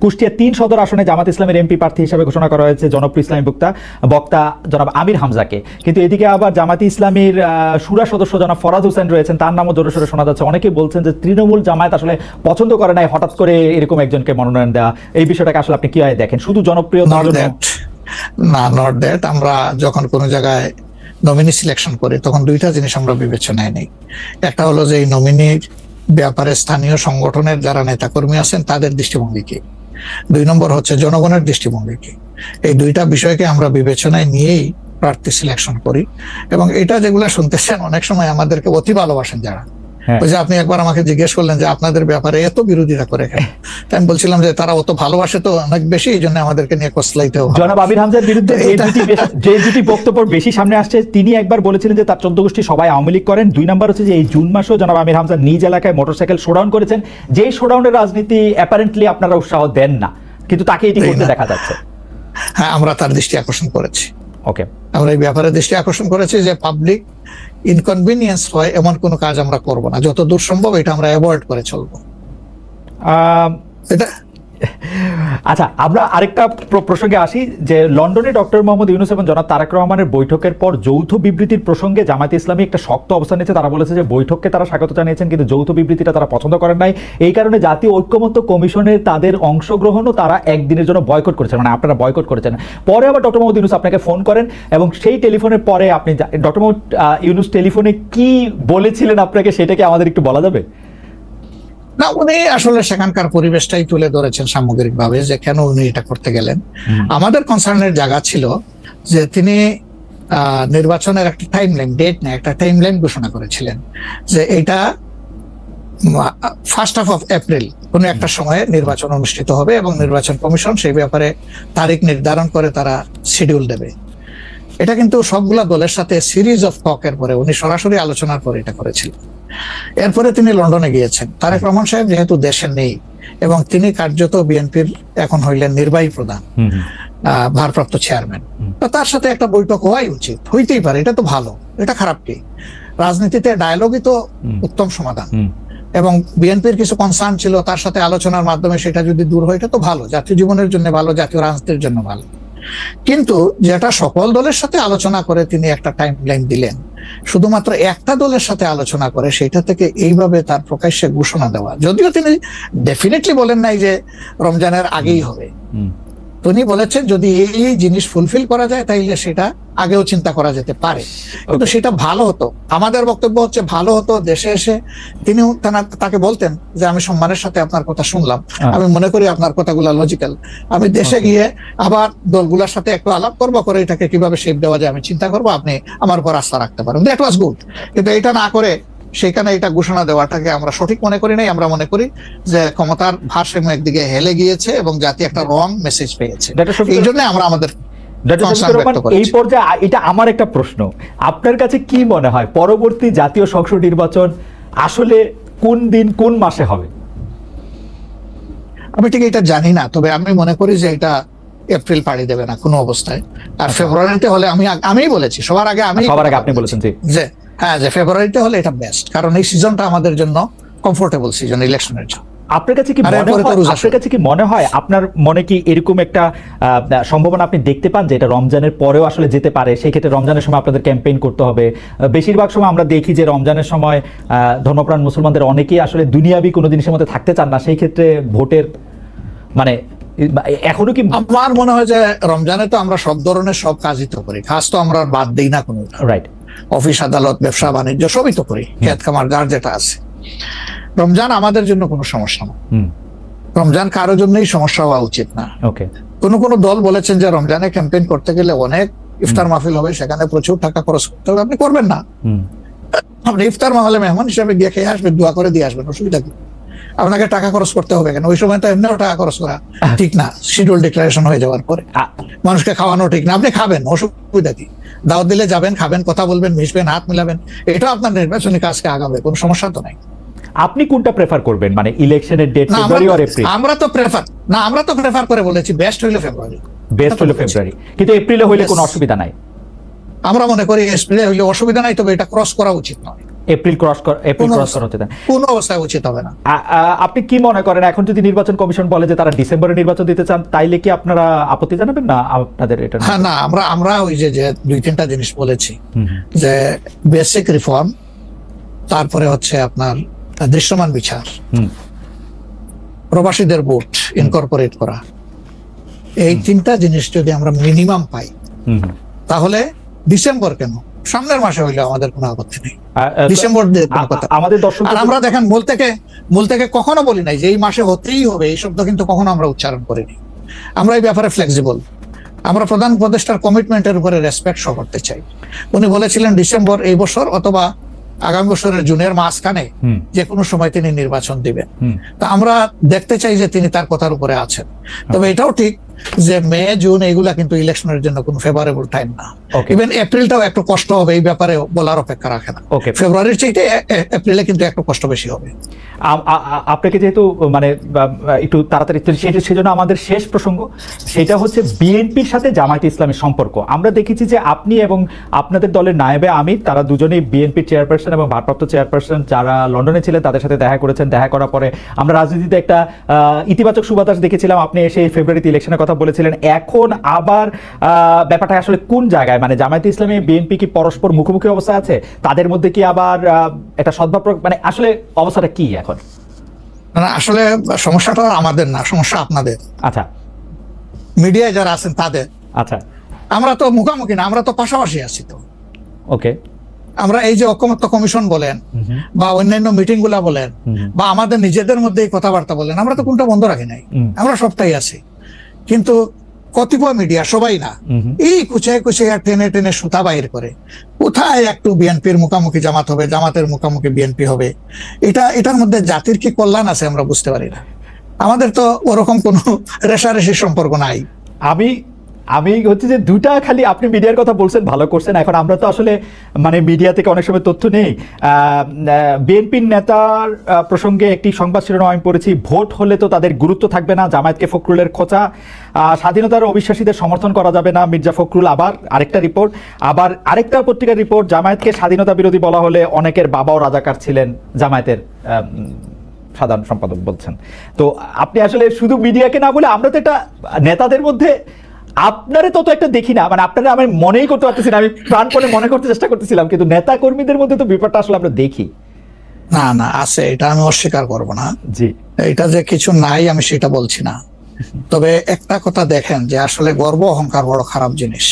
কুষ্টিয়া ৩ সদর আসনে জামাত ইসলামের এমপি প্রার্থী হিসেবে ঘোষণা করা হয়েছে জনপ্রিয় ইসলামী বক্তা জনাব আমির হামজাকে, কিন্তু এদিকে আবার জামাত ইসলামীর শুরা সদস্য জনাব ফরাদ হোসেন রয়েছেন, তার নামও জোরে সোরে শোনা যাচ্ছে। অনেকেই বলছেন যে তৃণমূল জামায়াত আসলে পছন্দ করে নাই হঠাৎ করে এরকম একজনকে মনোনয়ন দেওয়া। এই বিষয়টাকে আসলে আপনি কিভাবে দেখেন? শুধু জনপ্রিয় না, নট দ্যাট। আমরা যখন কোনো জায়গায় নমিনি সিলেকশন করি তখন দুইটা জিনিস আমরা বিবেচনায় নেই। একটা হলো যে এই নমিনির ব্যাপারে স্থানীয় সংগঠনের যারা নেতাকর্মী আছেন তাদের দৃষ্টিভঙ্গি কি, 2 নম্বর হচ্ছে জনগণের দৃষ্টিভঙ্গি কি। এই দুইটা বিষয়কে আমরা বিবেচনায় নিয়েই প্রার্থী সিলেকশন করি। এবং এটা যেগুলো শুনতেছেন অনেক সময় আমাদেরকে অতি ভালোবাসেন যারা, ওই যে আপনি একবার আমাকে জিজ্ঞেস করলেন যে আপনাদের ব্যাপারে এত বিরোধিতা করে কেন, আমি বলছিলাম যে তারা অত ভালোবাসে তো অনেক বেশি, এই জন্য আমাদেরকে নিয়ে কসলাইতে হবে। জনাব আমির হামজার বিরুদ্ধে যে দুটি বক্তব্য বেশি সামনে আসছে, তিনি একবার বলেছিলেন যে তার 14 গোষ্ঠী সবাই আওয়ামী লীগ করেন। 2 নম্বর হচ্ছে যে এই জুন মাসেও জনাব আমির হামজা নিজ এলাকায় মোটরসাইকেল শোডাউন করেছেন, যে শোডাউনের রাজনীতি অ্যাপারেন্টলি আপনারা উৎসাহ দেন না, কিন্তু তাকে এটি করতে দেখা যাচ্ছে। হ্যাঁ, আমরা তার দৃষ্টি আকর্ষণ করেছি। ওকে, আমরা এই ব্যাপারে দৃষ্টি আকর্ষণ করেছি যে পাবলিক ইনকনভিনিয়েন্স হয় এমন কোনো কাজ আমরা করব না, যত দূর সম্ভব এটা আমরা অ্যাভয়েড করে চলবো। এটা আচ্ছা, আমরা আরেকটা প্রসঙ্গে আসি যে লন্ডনে ডক্টর মোহাম্মদ ইউনূস এবং জনাব তারেক রহমানের বৈঠকের পর যৌথ বিবৃতির প্রসঙ্গে জামায়াতে ইসলামী একটা শক্ত অবস্থান নিয়েছে। তারা বলেছে যে বৈঠককে তারা স্বাগত জানিয়েছেন, কিন্তু যৌথ বিবৃতিটা তারা পছন্দ করেন নাই। এই কারণে জাতীয় ঐক্যমত্য কমিশনে তাদের অংশগ্রহণও তারা একদিনের জন্য বয়কট করেছেন, মানে আপনারা বয়কট করেছেন। পরে আবার ডক্টর মোহাম্মদ ইউনূস আপনাকে ফোন করেন এবং সেই টেলিফোনের পরে আপনি ডক্টর মোহাম্মদ ইউনূস টেলিফোনে কি বলেছিলেন আপনাকে, সেটাকে আমাদের একটু বলা যাবে? না, উনি আসলে সেখানকার পরিবেশটাই তুলে ধরেছেন সামগ্রিকভাবে যে কেন উনি এটা করতে গেলেন। আমাদের কনসার্নের জায়গা ছিল যে তিনি নির্বাচনের একটা টাইম লাইন, ডেট না, একটা টাইম লাইন ঘোষণা করেছিলেন যে এটা 1 এপ্রিল কোনো একটা সময়ে নির্বাচন অনুষ্ঠিত হবে এবং নির্বাচন কমিশন সেই ব্যাপারে তারিখ নির্ধারণ করে তারা শিডিউল দেবে। এটা কিন্তু সবগুলা দলের সাথে সিরিজ অফ টকের পরে উনি সরাসরি আলোচনার পরে এটা করেছিলেন। এরপরে তিনি লন্ডনে গিয়েছেন। তারেক রহমান সাহেব যেহেতু দেশে নেই এবং তিনি কার্যত বিএনপির এখন হইলেন নির্বাহী প্রধান, ভারপ্রাপ্ত চেয়ারম্যান, তো তার সাথে একটা বৈঠক হওয়াই উচিত, হইতেই পারে। এটা তো ভালো, এটা খারাপ কি? রাজনীতিতে ডায়ালগই তো উত্তম সমাধান। এবং বিএনপির কিছু কনসার্ন ছিল, তার সাথে আলোচনার মাধ্যমে সেটা যদি দূর হয় এটা তো ভালো, জাতীয় জীবনের জন্য ভালো, জাতীয় রাজনীতির জন্য ভালো। কিন্তু যেটা সকল দলের সাথে আলোচনা করে তিনি একটা টাইম লাইন দিলেন, শুধুমাত্র একটা দলের সাথে আলোচনা করে সেটা থেকে এইভাবে তার প্রকাশ্যে ঘোষণা দেওয়া, যদিও তিনি ডেফিনেটলি বলেন নাই যে রমজানের আগেই হবে, তিনি বলেছেন যদি এই জিনিস ফুলফিল করা যায় তাইলে সেটা আগেও চিন্তা করা যেতে পারে, কিন্তু সেটা ভালো হতো। আমাদের বক্তব্য হচ্ছে ভালো হতো দেশে এসে তিনি তাকে বলতেন যে আমি সম্মানের সাথে আপনার কথা শুনলাম, আমি মনে করি আপনার কথাগুলো লজিক্যাল, আমি দেশে গিয়ে আবার দলগুলোর সাথে একটু আলাপ করবো, করে এটাকে কিভাবে শেপ দেওয়া যায় আমি চিন্তা করবো, আপনি আমার উপর আস্থা রাখতে পারেন। That was good. কিন্তু এটা না করে সেখানে এটা ঘোষণা দেওয়াটাকে আমরা সঠিক মনে করি নাই। আমরা মনে করি যে ক্ষমতার ভারসাম্য একদিকে হেলে গিয়েছে এবং জাতি একটা রং মেসেজ পেয়েছে। এই জন্য আমরা আমাদের এই পর্যায়ে এটা আমার একটা প্রশ্ন, আপনার কাছে কি মনে হয় পরবর্তী জাতীয় সংসদ নির্বাচন আসলে কোন দিন কোন মাসে হবে? আমি ঠিক এটা জানি না, তবে আমি মনে করি যে এটা এপ্রিল পাড়ি দেবে না কোনো অবস্থায়। আর ফেব্রুয়ারিতে হলে আমি বলেছি সবার আগে আপনি বলেছেন যে হ্যাঁ, যে ফেব্রুয়ারিতে হলে এটা বেস্ট, কারণ এই সিজনটা আমাদের জন্য কমফোর্টেবল সিজন ইলেকশনের জন্য। আপনার কাছে কি মনে হয় আপনার মনে কি এরকম একটা সম্ভাবনা আপনি দেখতে পান যে এটা রমজানের পরেও আসলে যেতে পারে? সেই ক্ষেত্রে রমজানের সময় আপনাদের ক্যাম্পেইন করতে হবে। বেশিরভাগ সময় আমরা দেখি যে রমজানের সময় ধর্মপ্রাণ মুসলমানদের অনেকেই আসলে দুনিয়াবি কোনো জিনিসের মধ্যে থাকতে চান না, সেই ক্ষেত্রে ভোটের মানে এখনো কি? আমার মনে হয় যে রমজানে তো আমরা সব ধরনের সব কাজই তো করি, কাজ তো আমরা বাদ দিই না কোনো, রাইট? অফিস আদালত ব্যবসা বাণিজ্য সবই তো করি, খেত খামার যার যেটা আছে। রমজান আমাদের জন্য কোনো সমস্যা না, রমজান কারো জন্যই সমস্যা হওয়া উচিত না। কোন দল বলেছেন যে রমজানে ক্যাম্পেইন করতে গেলে অনেক ইফতার মাহফিল হবে, সেখানে প্রচুর টাকা খরচ করতে হবে, আপনি করবেন না। আপনি ইফতার মাহফিলে মেহমান হিসাবে গিয়ে খেয়ে আসবেন, দোয়া করে দিয়ে আসবেন, অসুবিধা কি? আপনাকে টাকা খরচ করতে হবে কেন? ওই সময় তো এমনিও টাকা খরচ করা ঠিক না, শিডিউল ডিক্লারেশন হয়ে যাওয়ার পরে মানুষকে খাওয়ানো ঠিক না। আপনি খাবেন, অসুবিধা কি? দাওয়াত দিলে যাবেন, খাবেন, কথা বলবেন, মিশবেন, হাত মিলাবেন, এটা আপনার নির্বাচনী কাজকে আগাবে, কোনো সমস্যা তো নাই। আপনি কোনটা প্রেফার করবেন, মানে ইলেকশনের ডেট ফেব্রুয়ারি অর এপ্রিল? আমরা তো প্রেফার করে বলেছি বেস্ট হইলে ফেব্রুয়ারি, কিন্তু এপ্রিলে হইলে কোনো অসুবিধা নাই। আমরা মনে করি এপ্রিলে হইলে অসুবিধা নাই, তবে এটা ক্রস করা উচিত নয়। এপ্রিল ক্রস করতে দেন, কোন অবস্থায় উচিত হবে না। আপনি কি মনে করেন এখন যদি নির্বাচন কমিশন বলে যে তারা ডিসেম্বরে নির্বাচন দিতে চান, তাইলে কি আপনারা আপত্তি জানাবেন না আপনাদের এটা? হ্যাঁ, না, আমরা ওই যে 2-3টা জিনিস বলেছি, যে বেসিক রিফর্ম, তারপরে হচ্ছে আপনার দৃশ্যমান বিচার, প্রবাসীদের ভোট ইনকর্পোরেট করা, এই 3টা জিনিস যদি আমরা মিনিমাম পাই, তাহলে ডিসেম্বর কেন, সামনের মাসে হইলে আমাদের কোনো আপত্তি নেই। ডিসেম্বর আমাদের দর্শক, আর আমরা দেখেন মূল থেকে কখনো বলি নাই যে এই মাসে হতেই হবে, এই শব্দ কিন্তু কখনো আমরা উচ্চারণ করিনি। আমরা এই ব্যাপারে ফ্লেক্সিবল, আমরা প্রধান উপদেষ্টার কমিটমেন্টের উপরে রেসপেক্ট শো করতে চাই। উনি বলেছিলেন ডিসেম্বর এই বছর অথবা আগামী বছরের জুনের মাঝখানে যে কোনো সময় তিনি নির্বাচন দিবেন। তা আমরা দেখতে চাই যে তিনি তার কথার উপরে আছেন। তবে এটাও ঠিক যে মে জুন এইগুলা কিন্তু ইলেকশনের জন্য কোনো ফেভারেবল টাইম না। ইভেন এপ্রিলটাও একটু কষ্ট হবে, এই ব্যাপারে বলার অপেক্ষা রাখে না। ফেব্রুয়ারির চাইতে এপ্রিলে কিন্তু একটু কষ্ট বেশি হবে। আপনাকে যেহেতু মানে একটু তাড়াতাড়ি, সেজন্য আমাদের শেষ প্রসঙ্গ সেটা হচ্ছে বিএনপির সাথে জামায়াতে ইসলামের সম্পর্ক। আমরা দেখেছি যে আপনি এবং আপনাদের দলের নায়েবে আমির, তারা দুজনেই বিএনপির চেয়ারপারসন এবং ভারপ্রাপ্ত চেয়ারপারসন যারা লন্ডনে ছিলেন তাদের সাথে দেখা করেছেন। দেখা করার পরে আমরা রাজনীতিতে একটা ইতিবাচক সুবাতাস দেখেছিলাম। আপনি এসে ফেব্রুয়ারিতে ইলেকশনের কথা বলেছিলেন। এখন আবার ব্যাপারটা আসলে কোন জায়গায়, মানে জামায়াতে ইসলামী বিএনপি কি পরস্পর মুখোমুখি অবস্থা আছে? তাদের মধ্যে কি আবার একটা সদ্ভাব, মানে আসলে অবস্থাটা কি এখন? না, আসলে সমস্যাটা আমাদের না, সমস্যা আপনাদের। আচ্ছা, মিডিয়ায় যারা আছেন তাদের। আচ্ছা, আমরা তো মুখোমুখি না, আমরা তো পাশাপাশি আছি। তো ওকে, আমরা এই যে ঐকমত্য কমিশন বলেন বা অন্যান্য মিটিং গুলা বলেন বা আমাদের নিজেদের মধ্যে এই কথাবার্তা বলেন, আমরা তো কোনটা বন্ধ রাখি নাই, আমরা সবটাই আছি। কিন্তু কতিপয় মিডিয়া, সবাই না, এই কুচায় কুচায় টেনে টেনে সুতা বাইর করে কোথায় একটু বিএনপির মুখামুখি জামাত হবে, জামাতের মুখামুখি বিএনপি হবে। এটার মধ্যে জাতির কি কল্যাণ আছে আমরা বুঝতে পারি না। আমাদের তো ওরকম কোনো রেশারেশির সম্পর্ক নাই। আমি হচ্ছে যে দুটা, খালি আপনি মিডিয়ার কথা বলছেন, ভালো করছেন। এখন আমরা তো আসলে মানে মিডিয়া থেকে অনেক সময় তথ্য নেই। বিএনপির নেতার প্রসঙ্গে একটি সংবাদ শিরোনাম আমি পড়েছি, ভোট হলে তো তাদের গুরুত্ব থাকবে না, জামায়াতকে ফখরুলের খোঁচা, স্বাধীনতার অবিশ্বাসীদের সমর্থন করা যাবে না, মির্জা ফখরুল। আবার আরেকটা রিপোর্ট, আবার আরেকটা পত্রিকার রিপোর্ট, জামায়াতকে স্বাধীনতা বিরোধী বলা হলে অনেকের বাবাও রাজাকার ছিলেন, জামায়াতের সাধারণ সম্পাদক বলছেন। তো আপনি আসলে শুধু মিডিয়াকে না বলে, আমরা তো এটা নেতাদের মধ্যে আপনারে তত একটা দেখি না, মানে আপনারা আমি মনেই করতে পারতেছি না, আমি প্রাণপণে মনে করতে চেষ্টা করতেছিলাম, কিন্তু নেতা কর্মীদের মধ্যে তো ব্যাপারটা আসলে আমরা দেখি না। না, আছে, এটা আমি অস্বীকার করব না। জি, এটা যে কিছু নাই আমি সেটা বলছি না। তবে একটা কথা দেখেন যে আসলে গর্ব অহংকার বড় খারাপ জিনিস।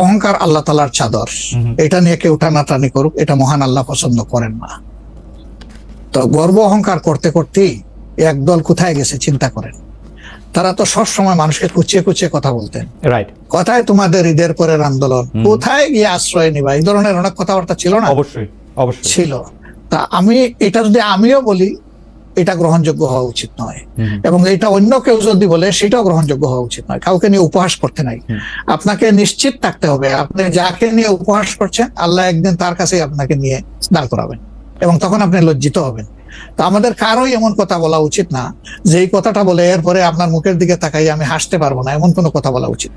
অহংকার আল্লাহ তাআলার চাদর, এটা নিয়ে কেউ টানাটানি করুক, এটা মহান আল্লাহ পছন্দ করেন না। তো গর্ব অহংকার করতে করতেই একদল কোথায় গেছে চিন্তা করেন। তারা তো সব সময় মানুষকে কুচিয়ে কুচিয়ে কথা বলতেন। রাইট, কোথায় তোমাদের ঈদের পরের আন্দোলন, কোথায় গিয়ে আশ্রয় নিবা, এই ধরনের অনেক কথাবার্তা ছিল না? অবশ্যই অবশ্যই ছিল। তা এটা যদি আমিও বলি, এটা গ্রহণযোগ্য হওয়া উচিত নয়, এবং এটা অন্য কেউ যদি বলে সেটাও গ্রহণযোগ্য হওয়া উচিত নয়। কাউকে নিয়ে উপহাস করতে নাই। আপনাকে নিশ্চিত থাকতে হবে আপনি যাকে নিয়ে উপহাস করছেন, আল্লাহ একদিন তার কাছে আপনাকে নিয়ে দাঁড় করাবেন, এবং তখন আপনি লজ্জিত হবেন। তো আমাদের কারোই এমন কথা বলা উচিত না যে এই কথাটা বলে এরপরে আপনার মুখের দিকে তাকাই আমি হাসতে পারবো না, এমন কোনো কথা বলা উচিত।